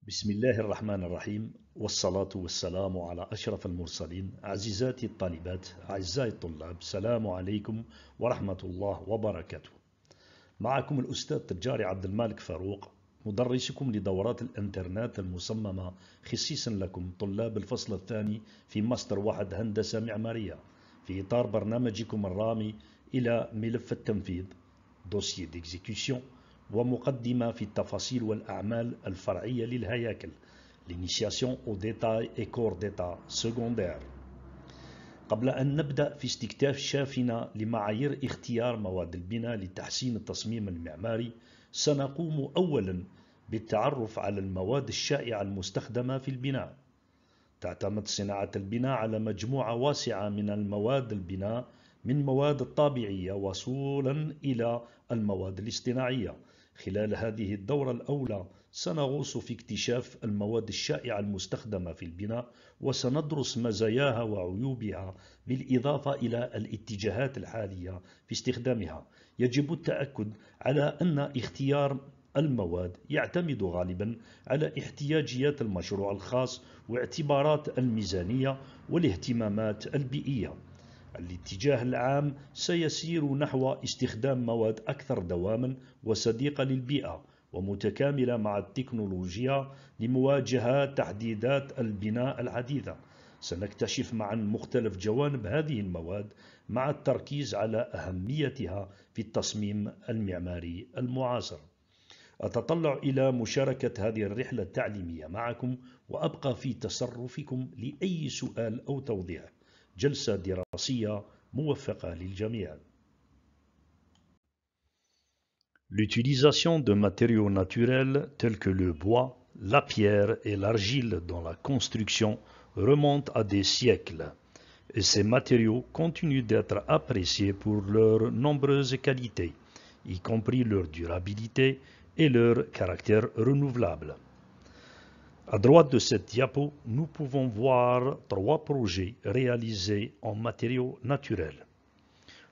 بسم الله الرحمن الرحيم والصلاة والسلام على أشرف المرسلين. عزيزاتي الطالبات، أعزائي الطلاب، السلام عليكم ورحمة الله وبركاته. معكم الأستاذ تجاري عبد المالك فاروق، مدرسكم لدورات الإنترنت المصممة خصيصا لكم طلاب الفصل الثاني في ماستر 1 هندسة معمارية، في إطار برنامجكم الرامي إلى ملف التنفيذ دوسيي ديكزيكيوشن، ومقدمة في التفاصيل والأعمال الفرعية للهياكل l'initiation au détail et corps d'état secondaire. قبل أن نبدأ في استكشاف شافنا لمعايير اختيار مواد البناء لتحسين التصميم المعماري، سنقوم أولا بالتعرف على المواد الشائعة المستخدمة في البناء. تعتمد صناعة البناء على مجموعة واسعة من المواد البناء، من مواد الطبيعية وصولا إلى المواد الاصطناعية. خلال هذه الدورة الأولى سنغوص في اكتشاف المواد الشائعة المستخدمة في البناء، وسندرس مزاياها وعيوبها بالإضافة إلى الاتجاهات الحالية في استخدامها. يجب التأكد على أن اختيار المواد يعتمد غالبا على احتياجيات المشروع الخاص واعتبارات الميزانية والاهتمامات البيئية. الاتجاه العام سيسير نحو استخدام مواد أكثر دواما وصديقة للبيئة ومتكاملة مع التكنولوجيا لمواجهة تحديثات البناء الحديثة. سنكتشف معا مختلف جوانب هذه المواد مع التركيز على أهميتها في التصميم المعماري المعاصر. أتطلع إلى مشاركة هذه الرحلة التعليمية معكم، وأبقى في تصرفكم لأي سؤال أو توضيح. جلسة دراسية موفقة للجميع. L'utilisation de matériaux naturels tels que le bois, la pierre et l'argile dans la construction remonte à des siècles, et ces matériaux continuent d'être appréciés pour leurs nombreuses qualités, y compris leur durabilité et leur caractère renouvelable. À droite de cette diapo, nous pouvons voir 3 projets réalisés en matériaux naturels.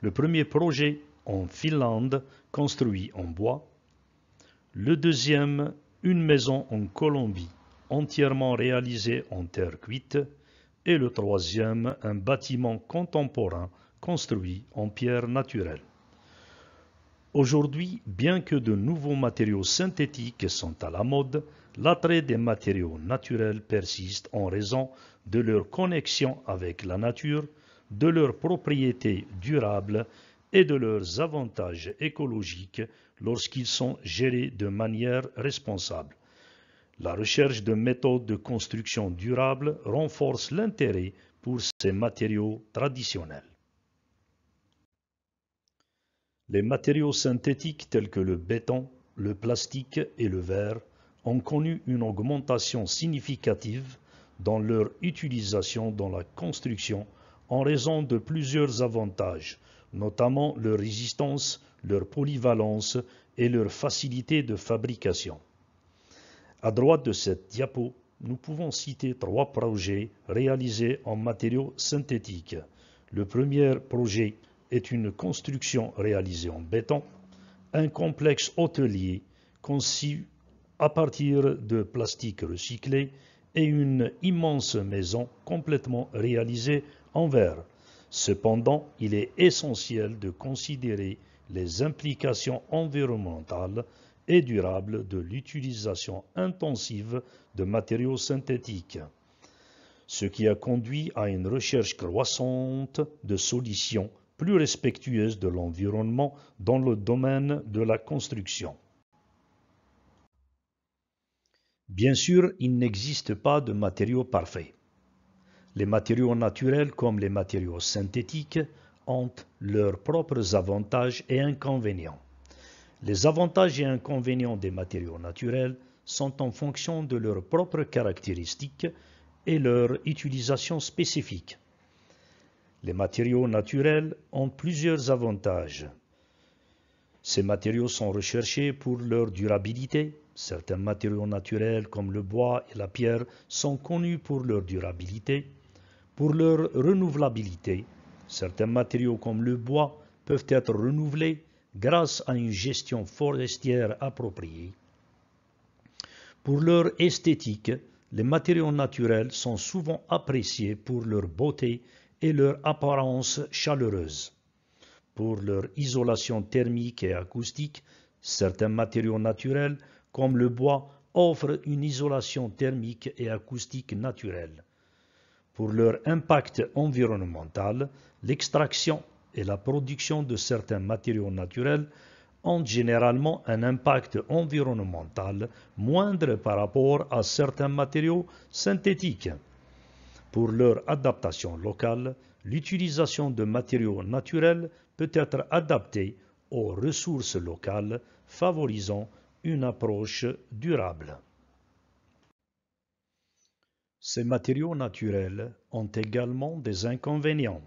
Le premier projet en Finlande, construit en bois. Le deuxième, une maison en Colombie, entièrement réalisée en terre cuite. Et le troisième, un bâtiment contemporain construit en pierre naturelle. Aujourd'hui, bien que de nouveaux matériaux synthétiques sont à la mode, l'attrait des matériaux naturels persiste en raison de leur connexion avec la nature, de leurs propriétés durables et de leurs avantages écologiques lorsqu'ils sont gérés de manière responsable. La recherche de méthodes de construction durables renforce l'intérêt pour ces matériaux traditionnels. Les matériaux synthétiques tels que le béton, le plastique et le verre ont connu une augmentation significative dans leur utilisation dans la construction en raison de plusieurs avantages, notamment leur résistance, leur polyvalence et leur facilité de fabrication. À droite de cette diapo, nous pouvons citer 3 projets réalisés en matériaux synthétiques. Le premier projet est une construction réalisée en béton, un complexe hôtelier conçu à partir de plastique recyclé et une immense maison complètement réalisée en verre. Cependant, il est essentiel de considérer les implications environnementales et durables de l'utilisation intensive de matériaux synthétiques, ce qui a conduit à une recherche croissante de solutions plus respectueuses de l'environnement dans le domaine de la construction. Bien sûr, il n'existe pas de matériaux parfaits. Les matériaux naturels comme les matériaux synthétiques ont leurs propres avantages et inconvénients. Les avantages et inconvénients des matériaux naturels sont en fonction de leurs propres caractéristiques et leur utilisation spécifique. Les matériaux naturels ont plusieurs avantages. Ces matériaux sont recherchés pour leur durabilité. Certains matériaux naturels comme le bois et la pierre sont connus pour leur durabilité. Pour leur renouvelabilité, certains matériaux comme le bois peuvent être renouvelés grâce à une gestion forestière appropriée. Pour leur esthétique, les matériaux naturels sont souvent appréciés pour leur beauté et leur apparence chaleureuse. Pour leur isolation thermique et acoustique, certains matériaux naturels, comme le bois, offrent une isolation thermique et acoustique naturelle. Pour leur impact environnemental, l'extraction et la production de certains matériaux naturels ont généralement un impact environnemental moindre par rapport à certains matériaux synthétiques. Pour leur adaptation locale, l'utilisation de matériaux naturels peut être adaptée aux ressources locales, favorisant une approche durable. Ces matériaux naturels ont également des inconvénients.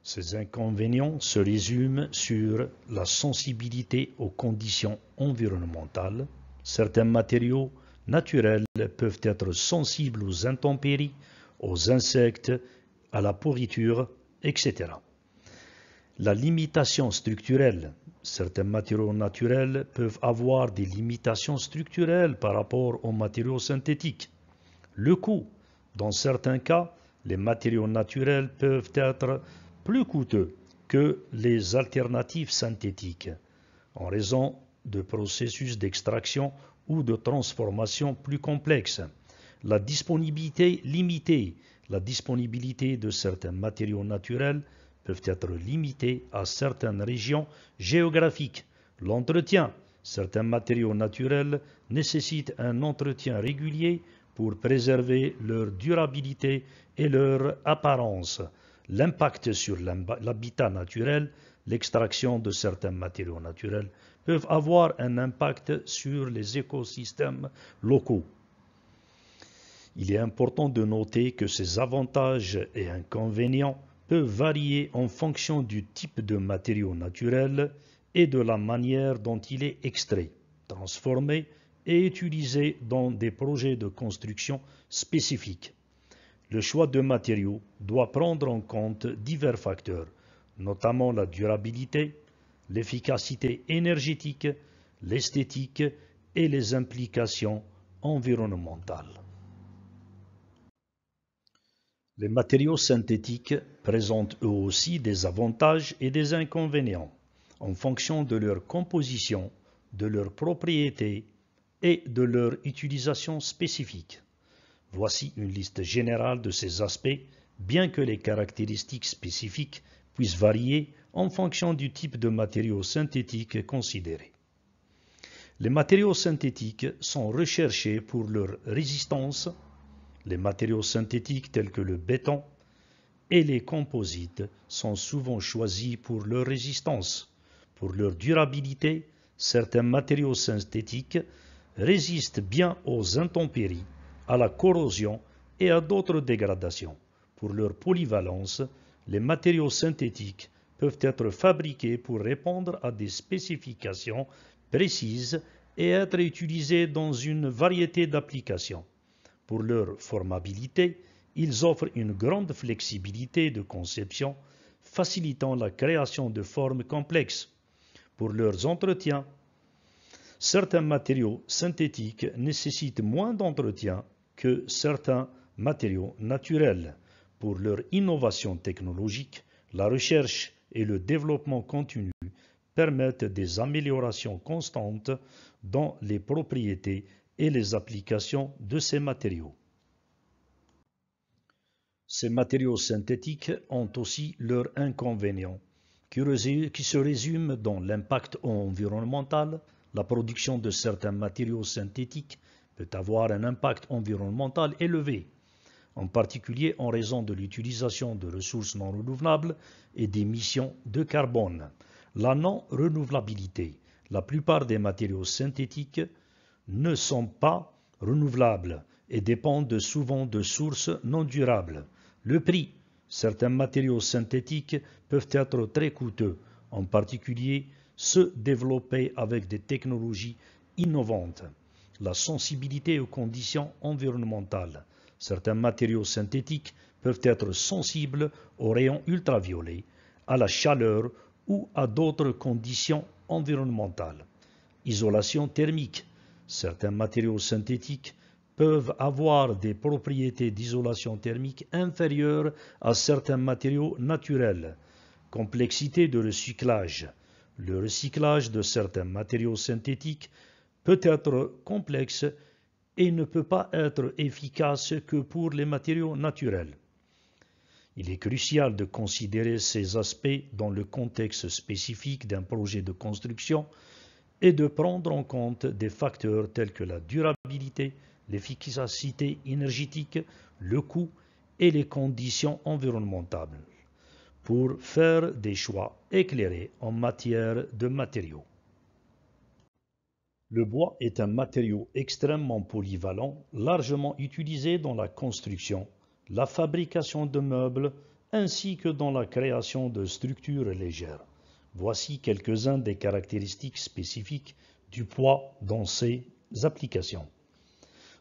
Ces inconvénients se résument sur la sensibilité aux conditions environnementales. Certains matériaux naturels peuvent être sensibles aux intempéries, aux insectes, à la pourriture, etc. La limitation structurelle. Certains matériaux naturels peuvent avoir des limitations structurelles par rapport aux matériaux synthétiques. Le coût. Dans certains cas, les matériaux naturels peuvent être plus coûteux que les alternatives synthétiques, en raison de processus d'extraction ou de transformation plus complexes. La disponibilité limitée. La disponibilité de certains matériaux naturels peuvent être limitées à certaines régions géographiques. L'entretien. Certains matériaux naturels nécessitent un entretien régulier pour préserver leur durabilité et leur apparence. L'impact sur l'habitat naturel, l'extraction de certains matériaux naturels peuvent avoir un impact sur les écosystèmes locaux. Il est important de noter que ces avantages et inconvénients peuvent varier en fonction du type de matériau naturel et de la manière dont il est extrait, transformé et utilisé dans des projets de construction spécifiques. Le choix de matériaux doit prendre en compte divers facteurs, notamment la durabilité, l'efficacité énergétique, l'esthétique et les implications environnementales. Les matériaux synthétiques présentent eux aussi des avantages et des inconvénients en fonction de leur composition, de leurs propriétés et de leur utilisation spécifique. Voici une liste générale de ces aspects, bien que les caractéristiques spécifiques puissent varier en fonction du type de matériaux synthétiques considéré. Les matériaux synthétiques sont recherchés pour leur résistance. Les matériaux synthétiques tels que le béton et les composites sont souvent choisis pour leur résistance. Pour leur durabilité, certains matériaux synthétiques résistent bien aux intempéries, à la corrosion et à d'autres dégradations. Pour leur polyvalence, les matériaux synthétiques peuvent être fabriqués pour répondre à des spécifications précises et être utilisés dans une variété d'applications. Pour leur formabilité, ils offrent une grande flexibilité de conception, facilitant la création de formes complexes. Pour leurs entretiens, certains matériaux synthétiques nécessitent moins d'entretien que certains matériaux naturels. Pour leur innovation technologique, la recherche et le développement continu permettent des améliorations constantes dans les propriétés et les applications de ces matériaux. Ces matériaux synthétiques ont aussi leurs inconvénients, qui se résument dans l'impact environnemental. La production de certains matériaux synthétiques peut avoir un impact environnemental élevé, en particulier en raison de l'utilisation de ressources non renouvelables et d'émissions de carbone. La non-renouvelabilité. La plupart des matériaux synthétiques ne sont pas renouvelables et dépendent souvent de sources non durables. Le prix. Certains matériaux synthétiques peuvent être très coûteux, en particulier ceux développés avec des technologies innovantes. La sensibilité aux conditions environnementales. Certains matériaux synthétiques peuvent être sensibles aux rayons ultraviolets, à la chaleur ou à d'autres conditions environnementales. Isolation thermique. Certains matériaux synthétiques peuvent avoir des propriétés d'isolation thermique inférieures à certains matériaux naturels. Complexité de recyclage. Le recyclage de certains matériaux synthétiques peut être complexe et ne peut pas être efficace que pour les matériaux naturels. Il est crucial de considérer ces aspects dans le contexte spécifique d'un projet de construction et de prendre en compte des facteurs tels que la durabilité, l'efficacité énergétique, le coût et les conditions environnementales pour faire des choix éclairés en matière de matériaux. Le bois est un matériau extrêmement polyvalent, largement utilisé dans la construction, la fabrication de meubles ainsi que dans la création de structures légères. Voici quelques-unes des caractéristiques spécifiques du bois dans ses applications.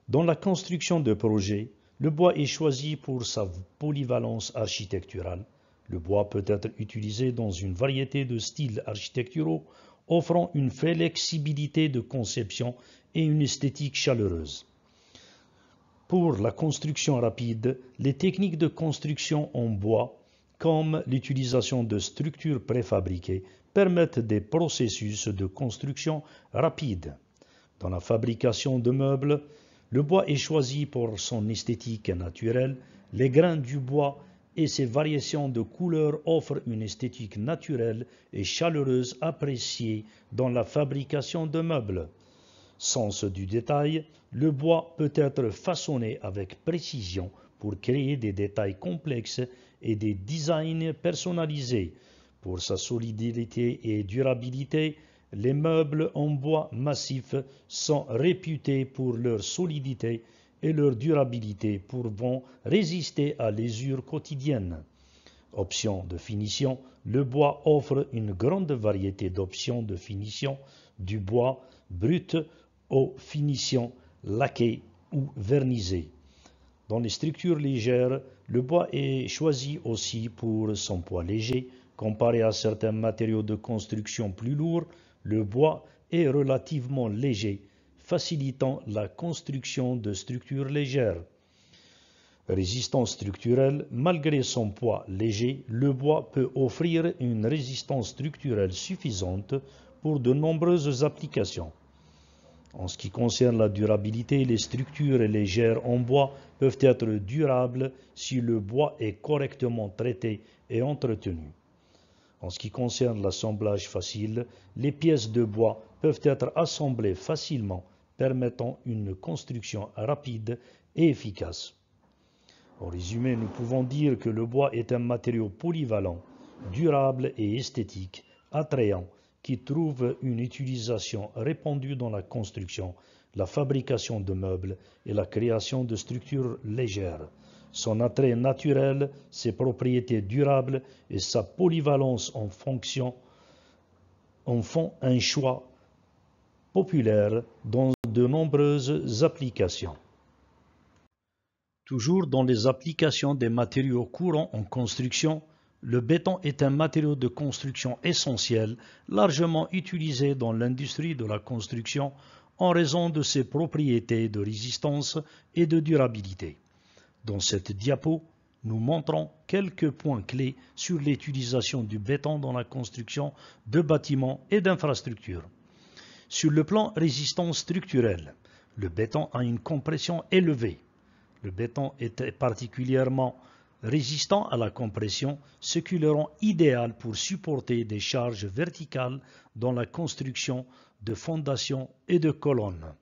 Dans la construction de projets, le bois est choisi pour sa polyvalence architecturale. Le bois peut être utilisé dans une variété de styles architecturaux, offrant une flexibilité de conception et une esthétique chaleureuse. Pour la construction rapide, les techniques de construction en bois, comme l'utilisation de structures préfabriquées, permettent des processus de construction rapides. Dans la fabrication de meubles, le bois est choisi pour son esthétique naturelle. Les grains du bois et ses variations de couleurs offrent une esthétique naturelle et chaleureuse appréciée dans la fabrication de meubles. Sens du détail, le bois peut être façonné avec précision pour créer des détails complexes et des designs personnalisés. Pour sa solidité et durabilité, les meubles en bois massif sont réputés pour leur solidité et leur durabilité pouvant résister à l'usure quotidienne. Options de finition. Le bois offre une grande variété d'options de finition, du bois brut aux finitions laquées ou vernisées. Dans les structures légères, le bois est choisi aussi pour son poids léger. Comparé à certains matériaux de construction plus lourds, le bois est relativement léger, facilitant la construction de structures légères. Résistance structurelle. Malgré son poids léger, le bois peut offrir une résistance structurelle suffisante pour de nombreuses applications. En ce qui concerne la durabilité, les structures légères en bois peuvent être durables si le bois est correctement traité et entretenu. En ce qui concerne l'assemblage facile, les pièces de bois peuvent être assemblées facilement, permettant une construction rapide et efficace. En résumé, nous pouvons dire que le bois est un matériau polyvalent, durable et esthétique, attrayant, qui trouve une utilisation répandue dans la construction, la fabrication de meubles et la création de structures légères. Son attrait naturel, ses propriétés durables et sa polyvalence en font un choix populaire dans de nombreuses applications. Toujours dans les applications des matériaux courants en construction, le béton est un matériau de construction essentiel, largement utilisé dans l'industrie de la construction en raison de ses propriétés de résistance et de durabilité. Dans cette diapo, nous montrons quelques points clés sur l'utilisation du béton dans la construction de bâtiments et d'infrastructures. Sur le plan résistance structurelle, le béton a une compression élevée. Le béton est particulièrement résistant à la compression, ce qui le rend idéal pour supporter des charges verticales dans la construction de fondations et de colonnes.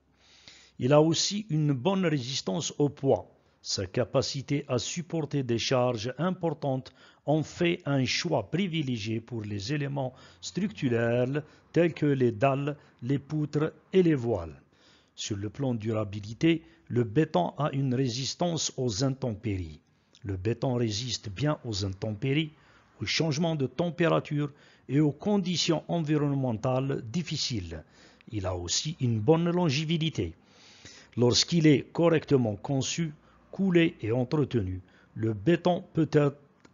Il a aussi une bonne résistance au poids. Sa capacité à supporter des charges importantes en fait un choix privilégié pour les éléments structurels tels que les dalles, les poutres et les voiles. Sur le plan durabilité, le béton a une résistance aux intempéries. Le béton résiste bien aux intempéries, aux changements de température et aux conditions environnementales difficiles. Il a aussi une bonne longévité. Lorsqu'il est correctement conçu, coulé et entretenu, le béton peut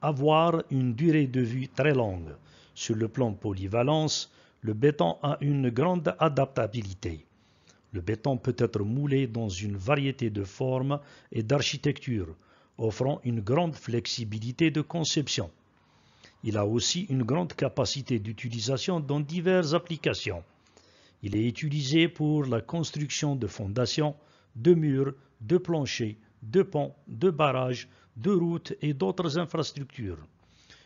avoir une durée de vie très longue. Sur le plan polyvalence, le béton a une grande adaptabilité. Le béton peut être moulé dans une variété de formes et d'architectures, offrant une grande flexibilité de conception. Il a aussi une grande capacité d'utilisation dans diverses applications. Il est utilisé pour la construction de fondations, de murs, de planchers, de ponts, de barrages, de routes et d'autres infrastructures.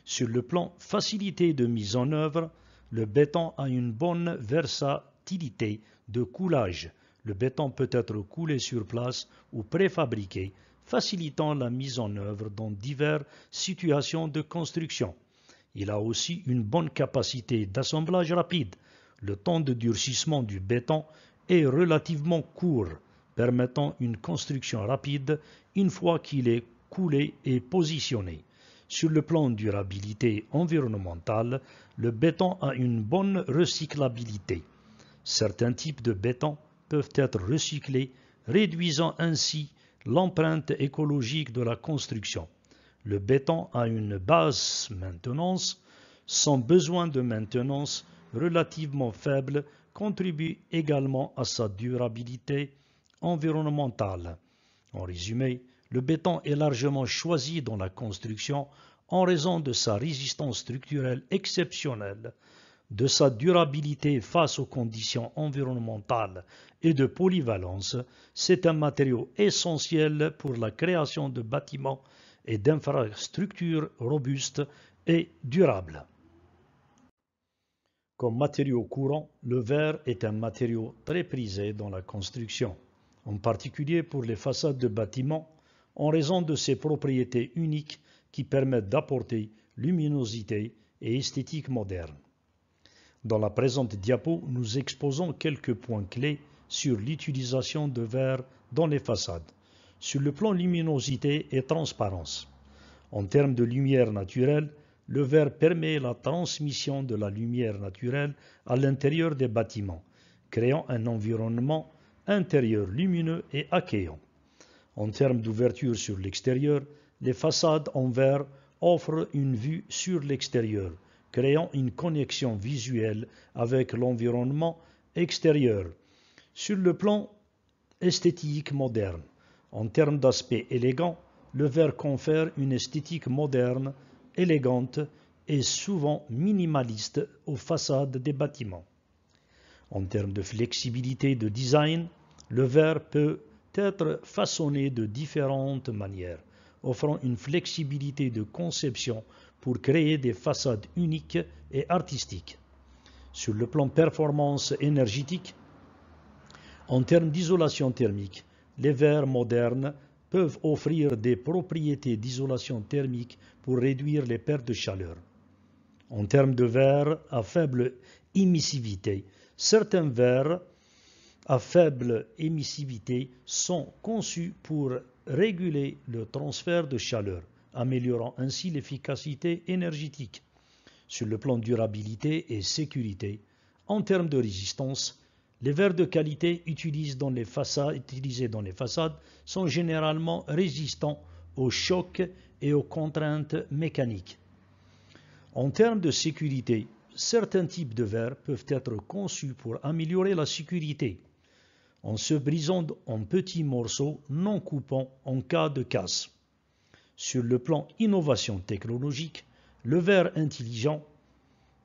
Sur le plan facilité de mise en œuvre, le béton a une bonne versatilité de coulage. Le béton peut être coulé sur place ou préfabriqué, facilitant la mise en œuvre dans diverses situations de construction. Il a aussi une bonne capacité d'assemblage rapide. Le temps de durcissement du béton est relativement court, permettant une construction rapide une fois qu'il est coulé et positionné. Sur le plan durabilité environnementale, le béton a une bonne recyclabilité. Certains types de béton peuvent être recyclés, réduisant ainsi l'empreinte écologique de la construction. Le béton a une basse maintenance, son besoin de maintenance relativement faible contribue également à sa durabilité environnementale. En résumé, le béton est largement choisi dans la construction en raison de sa résistance structurelle exceptionnelle, de sa durabilité face aux conditions environnementales et de polyvalence. C'est un matériau essentiel pour la création de bâtiments et d'infrastructures robustes et durables. Comme matériau courant, le verre est un matériau très prisé dans la construction, en particulier pour les façades de bâtiments, en raison de ses propriétés uniques qui permettent d'apporter luminosité et esthétique moderne. Dans la présente diapo, nous exposons quelques points clés sur l'utilisation de verre dans les façades, sur le plan luminosité et transparence. En termes de lumière naturelle, le verre permet la transmission de la lumière naturelle à l'intérieur des bâtiments, créant un environnement intérieur lumineux et accueillant. En termes d'ouverture sur l'extérieur, les façades en verre offrent une vue sur l'extérieur, créant une connexion visuelle avec l'environnement extérieur. Sur le plan esthétique moderne, en termes d'aspect élégant, le verre confère une esthétique moderne, élégante et souvent minimaliste aux façades des bâtiments. En termes de flexibilité de design, le verre peut être façonné de différentes manières, offrant une flexibilité de conception pour créer des façades uniques et artistiques. Sur le plan performance énergétique, en termes d'isolation thermique, les verres modernes peuvent offrir des propriétés d'isolation thermique pour réduire les pertes de chaleur. En termes de verres à faible émissivité, certains verres à faible émissivité sont conçus pour réguler le transfert de chaleur, améliorant ainsi l'efficacité énergétique. Sur le plan durabilité et sécurité, en termes de résistance, les verres de qualité utilisés dans les façades sont généralement résistants aux chocs et aux contraintes mécaniques. En termes de sécurité, certains types de verres peuvent être conçus pour améliorer la sécurité, en se brisant en petits morceaux non coupants en cas de casse. Sur le plan innovation technologique,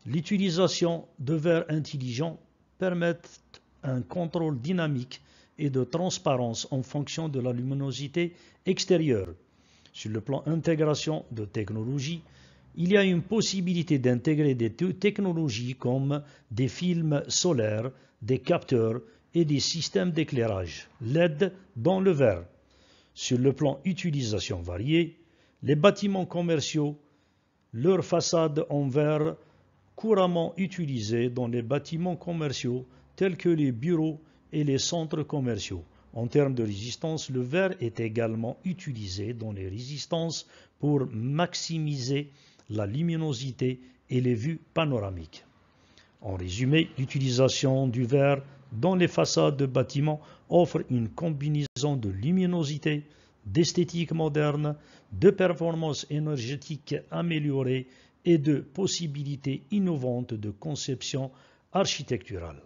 l'utilisation de verres intelligents permettent un contrôle dynamique et de transparence en fonction de la luminosité extérieure. Sur le plan intégration de technologie, il y a une possibilité d'intégrer des technologies comme des films solaires, des capteurs et des systèmes d'éclairage LED dans le verre. Sur le plan utilisation variée, les bâtiments commerciaux, leurs façades en verre couramment utilisées dans les bâtiments commerciaux tels que les bureaux et les centres commerciaux. En termes de résistance, le verre est également utilisé dans les résistances pour maximiser la luminosité et les vues panoramiques. En résumé, l'utilisation du verre dans les façades de bâtiments offre une combinaison de luminosité, d'esthétique moderne, de performance énergétique améliorée et de possibilités innovantes de conception architecturale.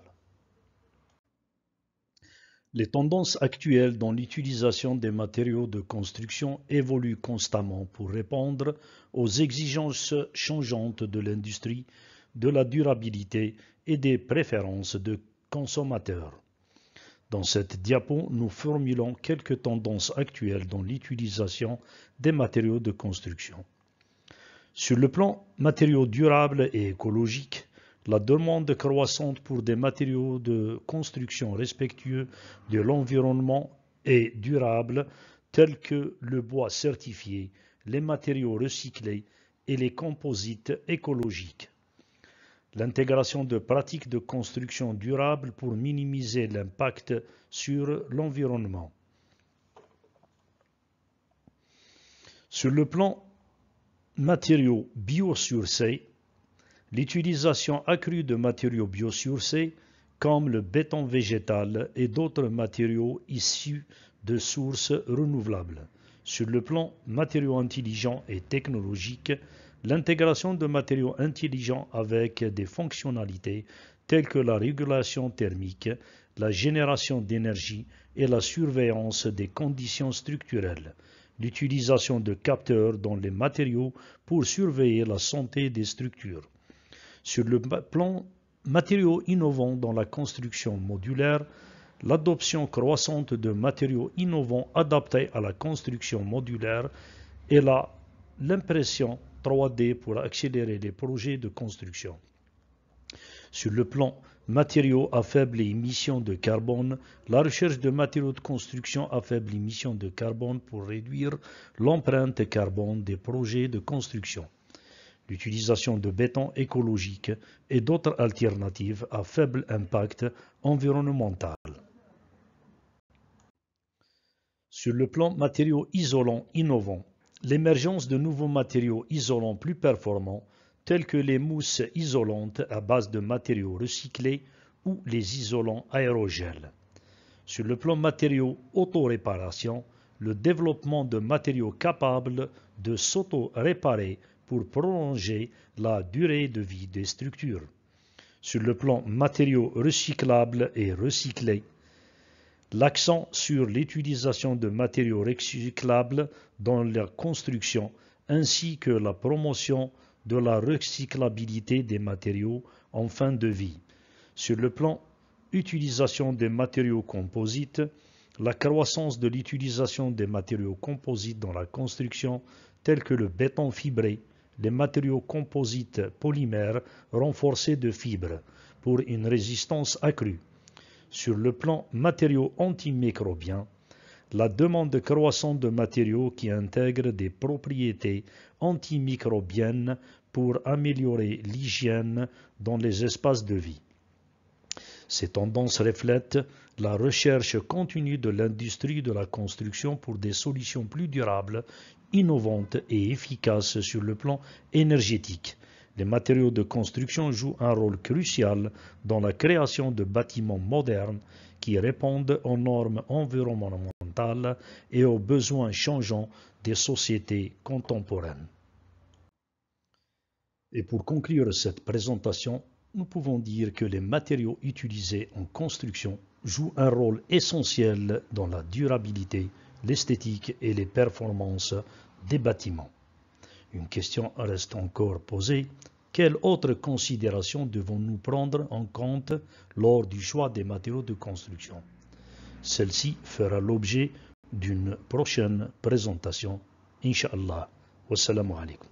Les tendances actuelles dans l'utilisation des matériaux de construction évoluent constamment pour répondre aux exigences changeantes de l'industrie, de la durabilité et des préférences de consommateurs. Dans cette diapo, nous formulons quelques tendances actuelles dans l'utilisation des matériaux de construction. Sur le plan matériaux durables et écologiques, la demande croissante pour des matériaux de construction respectueux de l'environnement et durables tels que le bois certifié, les matériaux recyclés et les composites écologiques. L'intégration de pratiques de construction durable pour minimiser l'impact sur l'environnement. Sur le plan matériaux biosourcés, l'utilisation accrue de matériaux biosourcés comme le béton végétal et d'autres matériaux issus de sources renouvelables. Sur le plan matériaux intelligents et technologiques, l'intégration de matériaux intelligents avec des fonctionnalités telles que la régulation thermique, la génération d'énergie et la surveillance des conditions structurelles. L'utilisation de capteurs dans les matériaux pour surveiller la santé des structures. Sur le plan matériaux innovants dans la construction modulaire, l'adoption croissante de matériaux innovants adaptés à la construction modulaire et l'impression 3D pour accélérer les projets de construction. Sur le plan matériaux à faible émission de carbone, la recherche de matériaux de construction à faible émission de carbone pour réduire l'empreinte carbone des projets de construction. L'utilisation de béton écologique et d'autres alternatives à faible impact environnemental. Sur le plan matériaux isolants innovants, l'émergence de nouveaux matériaux isolants plus performants tels que les mousses isolantes à base de matériaux recyclés ou les isolants aérogels. Sur le plan matériaux auto-réparation, le développement de matériaux capables de s'auto-réparer pour prolonger la durée de vie des structures. Sur le plan matériaux recyclables et recyclés, l'accent sur l'utilisation de matériaux recyclables dans la construction ainsi que la promotion de la recyclabilité des matériaux en fin de vie. Sur le plan utilisation des matériaux composites, la croissance de l'utilisation des matériaux composites dans la construction tels que le béton fibré, les matériaux composites polymères renforcés de fibres pour une résistance accrue. Sur le plan matériaux antimicrobiens, la demande croissante de matériaux qui intègrent des propriétés antimicrobiennes pour améliorer l'hygiène dans les espaces de vie. Ces tendances reflètent la recherche continue de l'industrie de la construction pour des solutions plus durables, innovantes et efficaces sur le plan énergétique. Les matériaux de construction jouent un rôle crucial dans la création de bâtiments modernes qui répondent aux normes environnementales et aux besoins changeants des sociétés contemporaines. Et pour conclure cette présentation, nous pouvons dire que les matériaux utilisés en construction jouent un rôle essentiel dans la durabilité, l'esthétique et les performances des bâtiments. Une question reste encore posée. Quelles autres considérations devons-nous prendre en compte lors du choix des matériaux de construction? Celle-ci fera l'objet d'une prochaine présentation. Inch'Allah. Wassalamu alaikum.